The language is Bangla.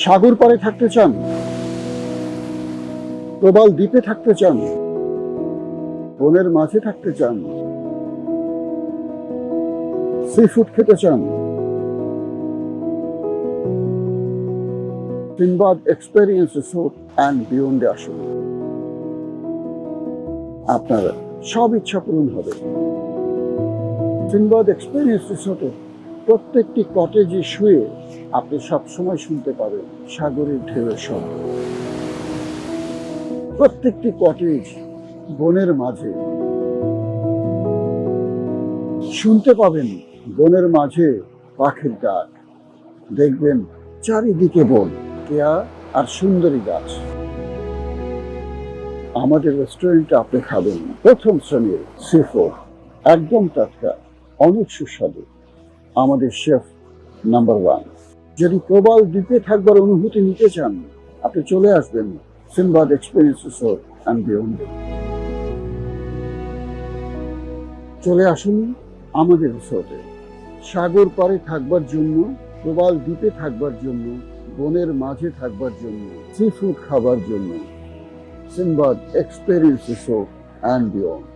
সাগর পাড়ে থাকতে চান, প্রবাল দ্বীপে থাকতে চান, বনের মাঝে থাকতে চান, সি ফুড খেতে চান, সিনবাদ এক্সপেরিয়েন্স রিসোর্ট অ্যান্ড বিয়ন্ডে আসুন। আপনার সব ইচ্ছা পূরণ হবে। সিনবাদ এক্সপেরিয়েন্স রিসোর্টে প্রত্যেকটি কটেজে শুয়ে আপনি সবসময় শুনতে পাবেন সাগরের ঢেউয়ের শব্দ। প্রত্যেকটি কটেজ বনের মাঝে শুনতে পাবেন, বনের মাঝে পাখির ডাক। দেখবেন চারিদিকে বন, কেয়া আর সুন্দরী গাছ। আমাদের রেস্টুরেন্টে আপনি খাবেন প্রথম শ্রেণীর সি ফুড, একদম টাটকা, অনেক সুস্বাদু। আমাদের শেফ নাম্বার 1। যদি প্রবাল দ্বীপে থাকবার অনুভূতি নিতে চান, আপনি চলে আসবেন সিনবাদ এক্সপেরিয়েন্স রিসোর্ট অ্যান্ড বিয়ন্ডে। চলে আসুন আমাদের রিসোর্টে। সাগর পাড়ে থাকবার জন্য, প্রবাল দ্বীপে থাকবার জন্য, বনের মাঝে থাকবার জন্য, সি ফুড খাবার জন্য। Sinbad experience resort and beyond.